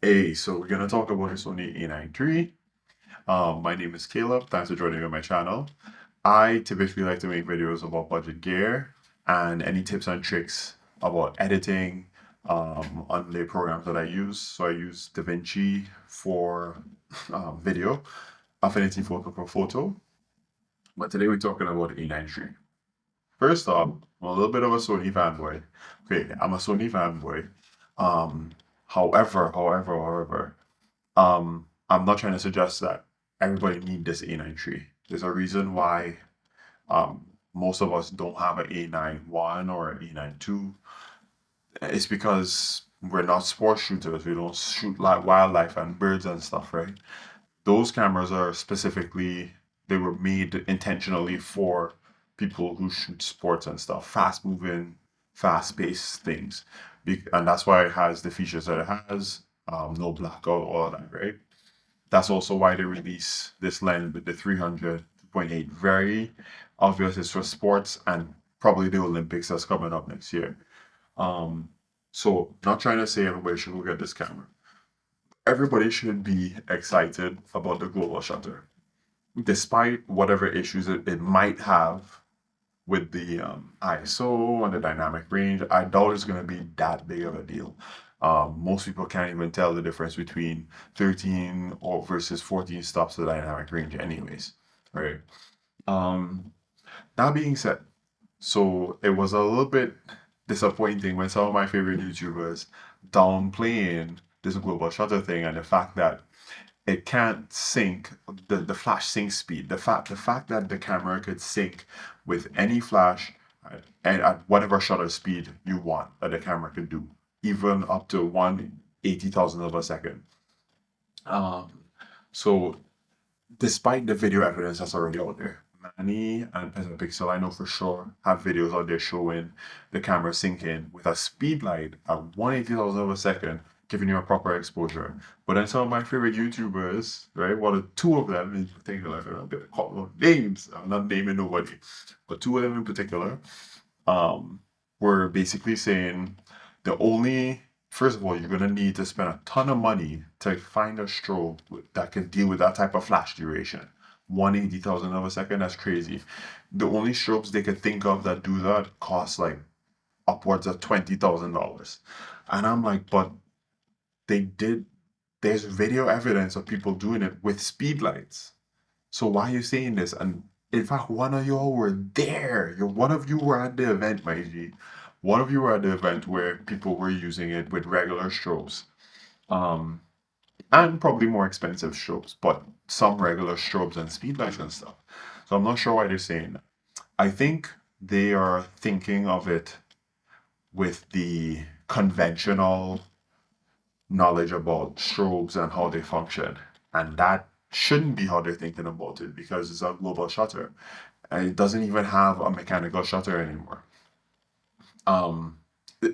Hey, so we're gonna talk about the Sony a9iii. My name is Caleb. Thanks for joining me on my channel. I typically like to make videos about budget gear and any tips and tricks about editing on the programs that I use. So I use DaVinci for video, Affinity Photo for photo. But today we're talking about a9iii. First off, I'm a little bit of a Sony fanboy. Okay, I'm a Sony fanboy. Um, however, I'm not trying to suggest that everybody need this a9 III. There's a reason why most of us don't have an a9 I or an a9 II. It's because we're not sports shooters. We don't shoot like wildlife and birds and stuff, right? Those cameras are specifically they were made intentionally for people who shoot sports and stuff, fast moving, fast paced things. And that's why it has the features that it has, no blackout, all of that, right? That's also why they release this lens with the 300.8. Very obvious it's for sports and probably the Olympics that's coming up next year. Um, so not trying to say everybody should go get this camera. Everybody should be excited about the global shutter, despite whatever issues it might have with the ISO and the dynamic range. I doubt it's going to be that big of a deal. Most people can't even tell the difference between 13 or versus 14 stops of dynamic range, anyways, right? Um, that being said, so it was a little bit disappointing when some of my favorite YouTubers downplaying this global shutter thing and the fact that it can't sync the flash sync speed. The fact that the camera could sync with any flash at whatever shutter speed you want that the camera could do, even up to 1/80,000th of a second. Um, so despite the video evidence that's already out there, Manny and Pixel, I know for sure, have videos out there showing the camera syncing with a speed light at 1/80,000th of a second, giving you a proper exposure. But then some of my favorite YouTubers, right? Well, the two of them in particular, I'm gonna call them names. I'm not naming nobody, but two of them in particular, um, were basically saying the only first of all, you're gonna need to spend a ton of money to find a strobe that can deal with that type of flash duration. 1/80,000th of a second, that's crazy. The only strobes they could think of that do that cost like upwards of $20,000. And I'm like, but they did, there's video evidence of people doing it with speed lights. So why are you saying this? And in fact, one of y'all were there. One of you were at the event, my G. One of you were at the event where people were using it with regular strobes. Um, and probably more expensive strobes, but some regular strobes and speedlights and stuff. So I'm not sure why they're saying that. I think they are thinking of it with the conventional knowledge about strobes and how they function. And that shouldn't be how they're thinking about it because it's a global shutter. And it doesn't even have a mechanical shutter anymore. Um,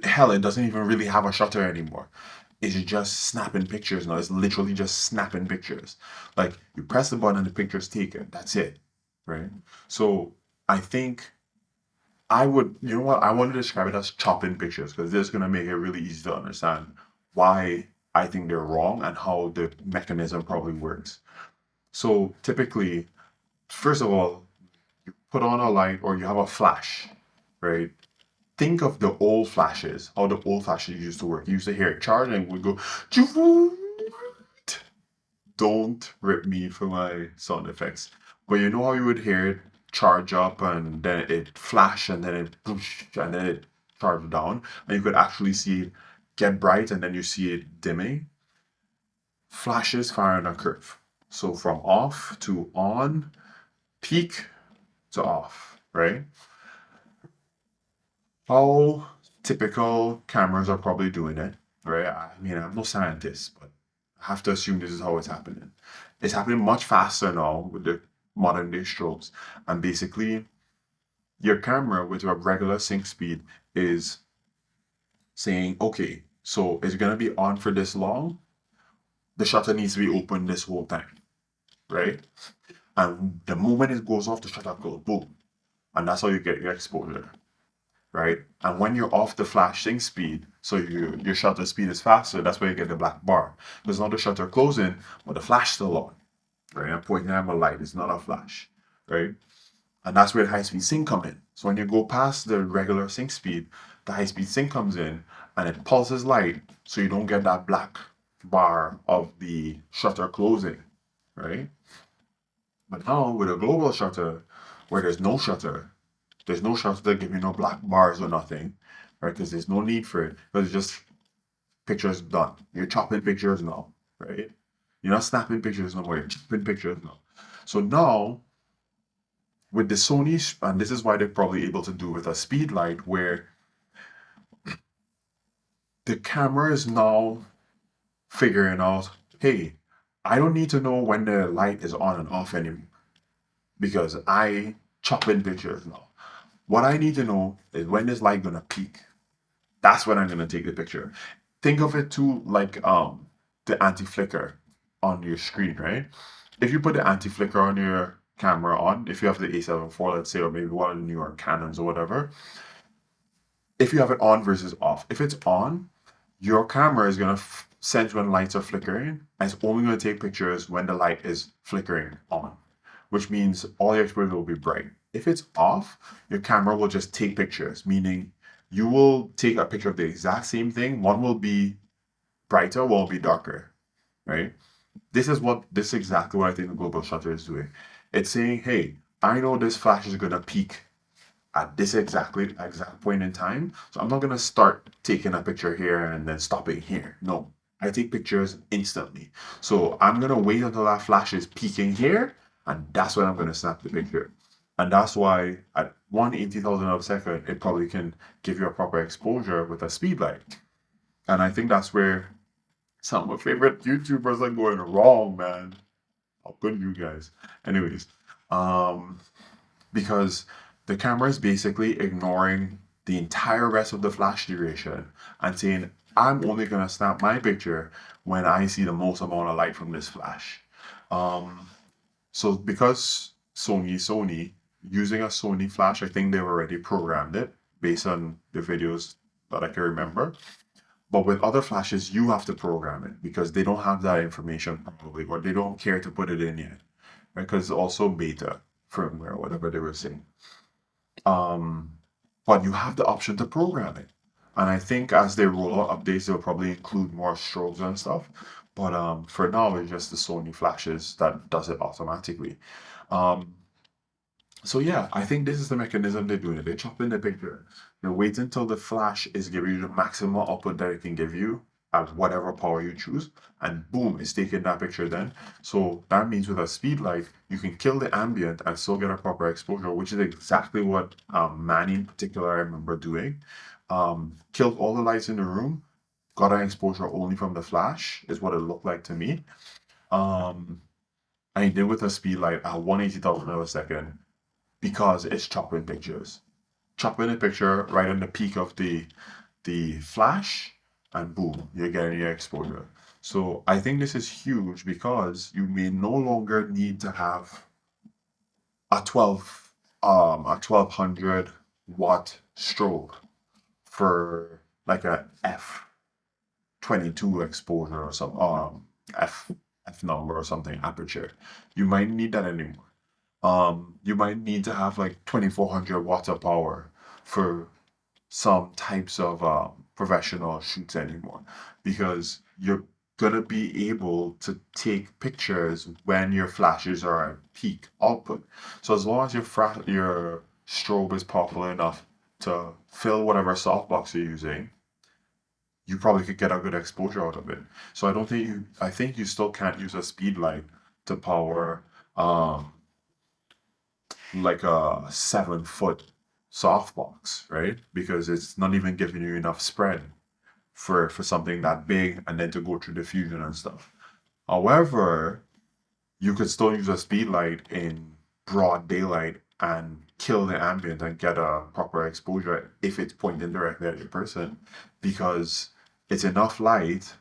hell, it doesn't even really have a shutter anymore. It's just snapping pictures now. It's literally just snapping pictures. Like you press the button and the picture's taken. That's it. Right? So I think I would, you know what? I want to describe it as chopping pictures because this is going to make it really easy to understand why I think they're wrong and how the mechanism probably works. So typically, first of all, put on a light or you have a flash, right? Think of the old flashes, how the old flashes used to work. You used to hear it charge and it would go, don't rip me for my sound effects. But you know how you would hear it charge up and then it flash and then it push and then it charge down and you could actually see it get bright and then you see it dimming. Flashes fire on a curve. So from off to on, peak to off, right? How typical cameras are probably doing it, right? I mean, I'm no scientist, but I have to assume this is how it's happening. It's happening much faster now with the modern day strobes. And basically, your camera with a regular sync speed is saying, okay, so it's going to be on for this long. The shutter needs to be open this whole time, right? And the moment it goes off, the shutter goes boom. And that's how you get your exposure, right? And when you're off the flash sync speed, so your shutter speed is faster, that's where you get the black bar. Because not the shutter closing, but the flash still on, right? I'm pointing at my light, it's not a flash, right? And that's where the high-speed sync come in. So when you go past the regular sync speed, the high-speed sync comes in and it pulses light so you don't get that black bar of the shutter closing, right? But now with a global shutter, where there's no shutter to give you no black bars or nothing, right? Because there's no need for it. Because it's just pictures done. You're chopping pictures now, right? You're not snapping pictures no more. You're chopping pictures now. So now with the Sony, and this is why they're probably able to do with a speed light, where the camera is now figuring out, hey, I don't need to know when the light is on and off anymore because I chop in pictures now. What I need to know is when this light gonna peak. That's when I'm gonna take the picture. Think of it too like the anti-flicker on your screen, right? If you put the anti-flicker on your camera on, if you have the A7 IV, let's say, or maybe one of the newer Canons or whatever, if you have it on versus off, if it's on, your camera is gonna sense when lights are flickering, and it's only gonna take pictures when the light is flickering on, which means all your exposure will be bright. If it's off, your camera will just take pictures, meaning you will take a picture of the exact same thing. One will be brighter, one will be darker, right? This is exactly what I think the global shutter is doing. It's saying, hey, I know this flash is gonna peak at this exact point in time. So I'm not gonna start taking a picture here and then stopping here. No, I take pictures instantly. So I'm gonna wait until that flash is peaking here, and that's when I'm gonna snap the picture. And that's why at 1/80,000th of a second, it probably can give you a proper exposure with a speed light. And I think that's where some of my favorite YouTubers are going wrong, man. How good you guys? Anyways, um, because the camera is basically ignoring the entire rest of the flash duration and saying, I'm only going to snap my picture when I see the most amount of light from this flash. Um, so because Sony, using a Sony flash, I think they've already programmed it based on the videos that I can remember. But with other flashes, you have to program it because they don't have that information probably, or they don't care to put it in yet, right? Because it's also beta firmware, whatever they were saying. Um, but you have the option to program it. And I think as they roll out updates, they'll probably include more strobes and stuff. But for now, it's just the Sony flashes that does it automatically. Um, so yeah, I think this is the mechanism they're doing it. They chop in the picture. They wait until the flash is giving you the maximum output that it can give you at whatever power you choose, and boom, it's taking that picture then. So that means with a speed light, you can kill the ambient and still get a proper exposure, which is exactly what Manny in particular I remember doing. Killed all the lights in the room, got an exposure only from the flash, is what it looked like to me. Um, and he did with a speed light at 1/80,000th of a second because it's chopping pictures. Chopping a picture right on the peak of the flash, and boom, you're getting your exposure. So I think this is huge because you may no longer need to have a 1200 watt strobe for like a f22 exposure or some f number or something aperture. You might need that anymore. You might need to have like 2400 watts of power for some types of professional shoots anymore because you're gonna be able to take pictures when your flashes are at peak output. So as long as your strobe is powerful enough to fill whatever softbox you're using, you probably could get a good exposure out of it. So I think you still can't use a speed light to power um like a 7 foot softbox, right? Because it's not even giving you enough spread for something that big and then to go through diffusion and stuff. However, you could still use a speed light in broad daylight and kill the ambient and get a proper exposure if it's pointing directly at your person because it's enough light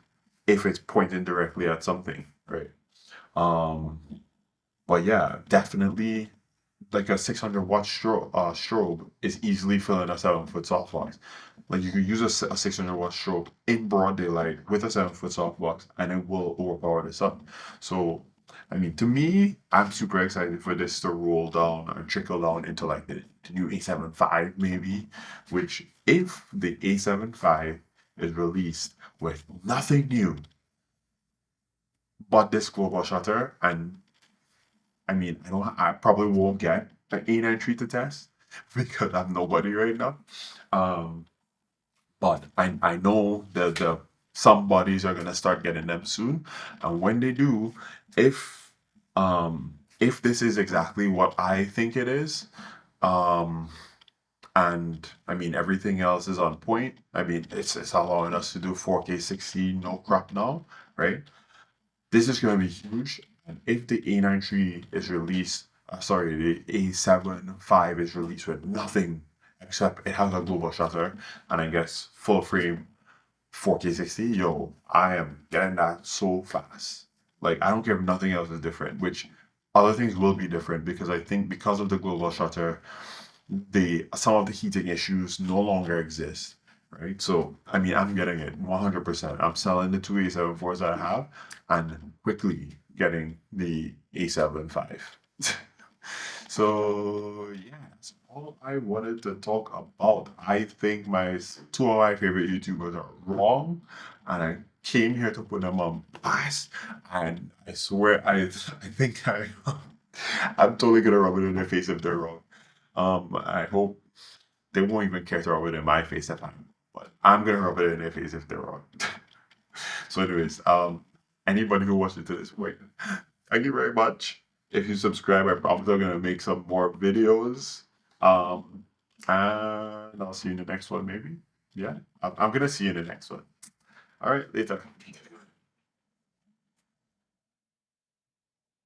if it's pointing directly at something, right? Um, but yeah, definitely like a 600 watt strobe is easily filling a 7 foot softbox. Like you could use a 600 watt strobe in broad daylight with a 7 foot softbox, and it will overpower this up. So, I mean, to me, I'm super excited for this to roll down or trickle down into like the new A7 V maybe. Which, if the A7 V is released with nothing new but this global shutter, and I mean, I probably won't get an a9iii to test because I'm nobody right now. Um, but I know that some bodies are gonna start getting them soon, and when they do, if this is exactly what I think it is, um, and I mean everything else is on point. I mean it's allowing us to do 4K 60 no crop now, right? This is going to be huge. And if the a9iii is released, sorry, the A7 V is released with nothing except it has a global shutter and I guess full frame 4K 60, yo, I am getting that so fast. Like, I don't care if nothing else is different, which other things will be different because I think because of the global shutter, the some of the heating issues no longer exist, right? So I mean, I'm getting it 100%. I'm selling the two A7 IVs that I have, and quickly getting the A7 V. So yeah, that's all I wanted to talk about. I think two of my favorite YouTubers are wrong, and I came here to put them on blast. And I swear, I think I'm totally gonna rub it in their face if they're wrong. I hope they won't even care to rub it in my face if but I'm gonna rub it in their face if they're wrong. So, anyways, anybody who watched it to this point, thank you very much. If you subscribe, I promise I'm gonna make some more videos. Um, and I'll see you in the next one, maybe. Yeah, I'm gonna see you in the next one. All right, later.